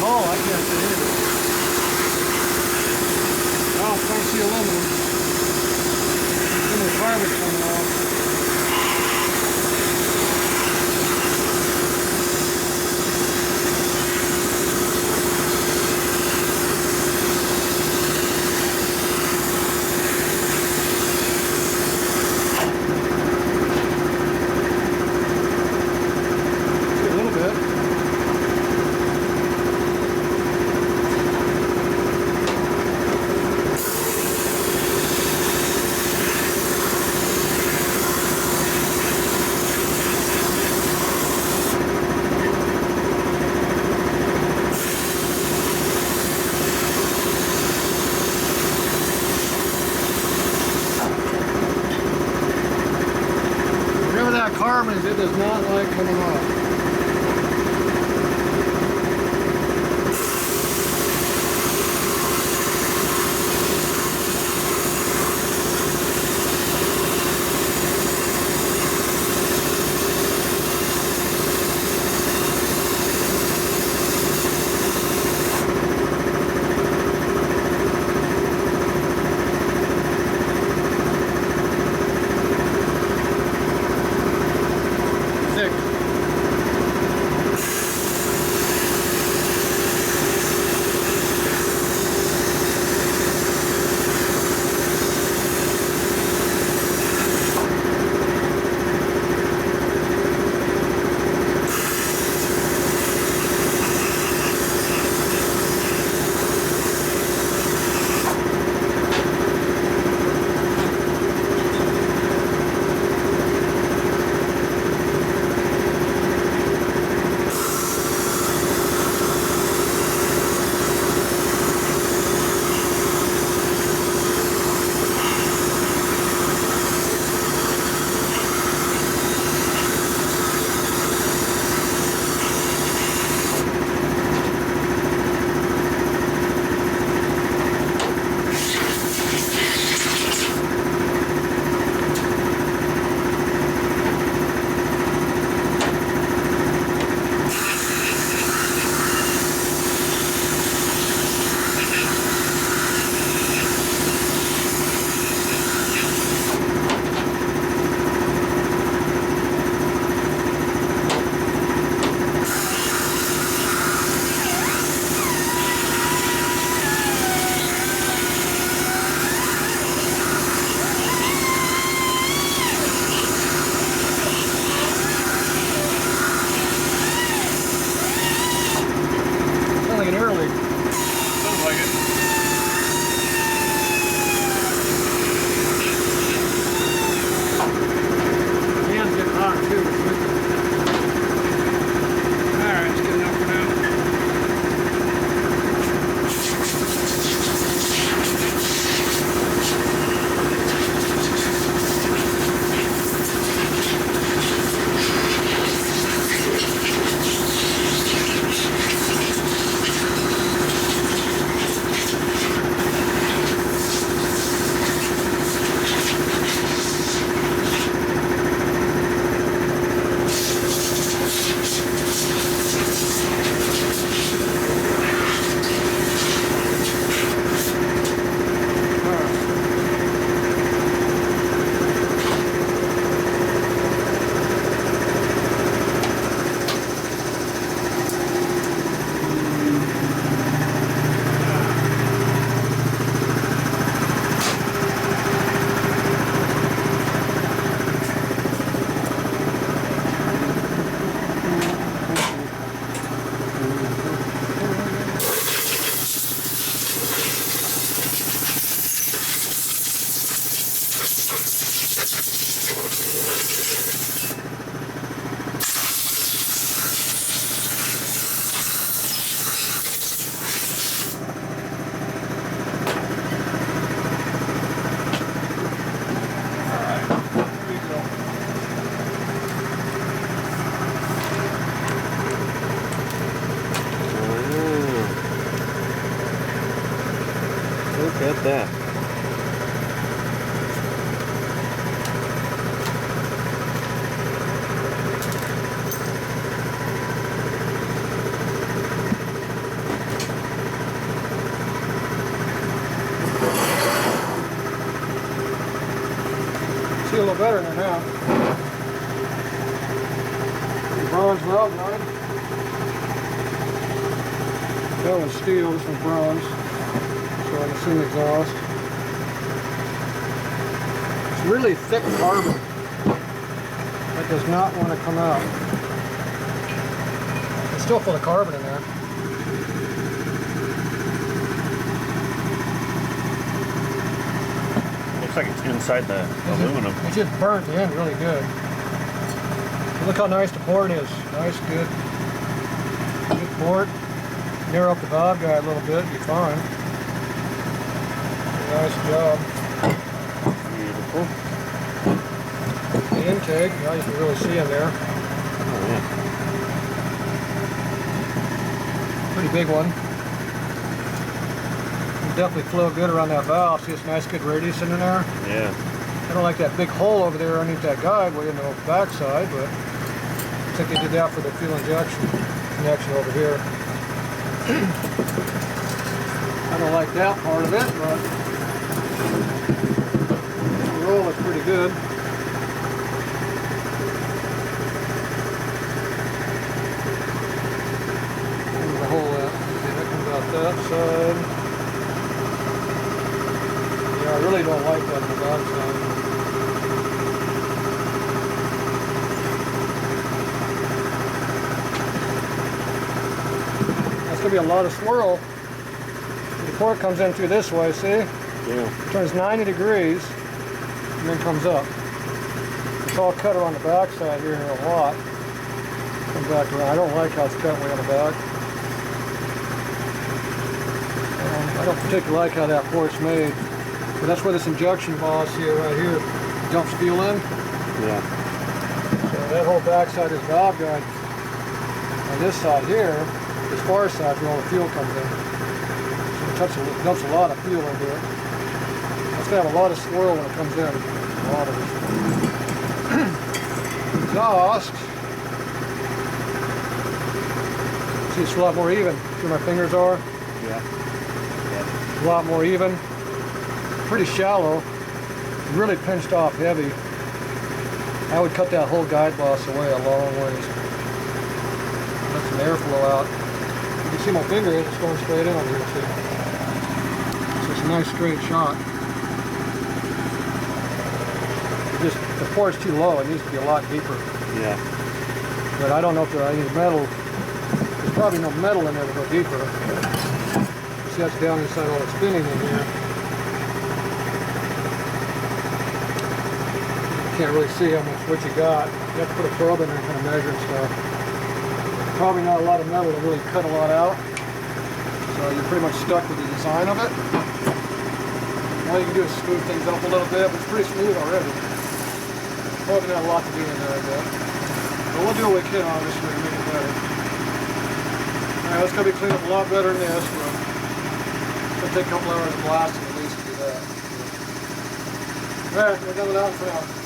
Oh, I can't see anything. Oh, I can't see aluminum. Some of the carbon's coming off. Carbon is, it does not like coming off. Look at that. better in there now. The bronze valve line. That one's steel, this one's bronze. So I'm assuming exhaust. It's really thick carbon. That does not want to come out. It's still full of carbon in there. Looks like it's inside the aluminum. It just burnt in really good. Look how nice the port is. Nice, good port. Narrow up the valve guide a little bit, be fine. Nice job. Beautiful. The intake, now you can really see in there. Oh, yeah. Pretty big one. It'll definitely flow good around that valve. See, it's nice, good radius in there. Yeah. I don't like that big hole over there underneath that guide way in the backside, but I think they did that for the fuel injection connection over here. I don't like that part of it, but the roll is pretty good. Where's the hole at? Okay, that comes out that side. Yeah, I really don't like that on the back side. That's going to be a lot of swirl. The port comes in through this way, see? Yeah. It turns 90 degrees and then comes up. It's all cut around the back side here a lot. Come back around. I don't like how it's cut way on the back. I don't particularly like how that port's made. But that's where this injection boss here, right here, dumps fuel in. Yeah. So that whole back side is valve guide. On this side here, this far side where all the fuel comes in. So it dumps a lot of fuel into it. It's going to have a lot of swirl when it comes in. A lot of it. Exhaust. See, it's a lot more even. See where my fingers are? Yeah. A lot more even. Pretty shallow. Really pinched off heavy. I would cut that whole guide boss away a long ways. Let some airflow out. You can see my finger is going straight in on here, see? So it's a nice straight shot. Just the port's too low, it needs to be a lot deeper. Yeah. But I don't know if there any metal. There's probably no metal in there to go deeper. See, that's down inside all the spinning in here. You can't really see how much what you got. You have to put a probe in there and kind of measure and stuff. Probably not a lot of metal to really cut a lot out. So you're pretty much stuck with the design of it. All you can do is smooth things up a little bit, but it's pretty smooth already. Probably not a lot to do in there, I bet. But we'll do what we can, obviously, to make it better. Alright, it's going to be cleaned up a lot better than this, but it's going to take a couple hours of blasting at least to do that. Alright, we're done with that for now.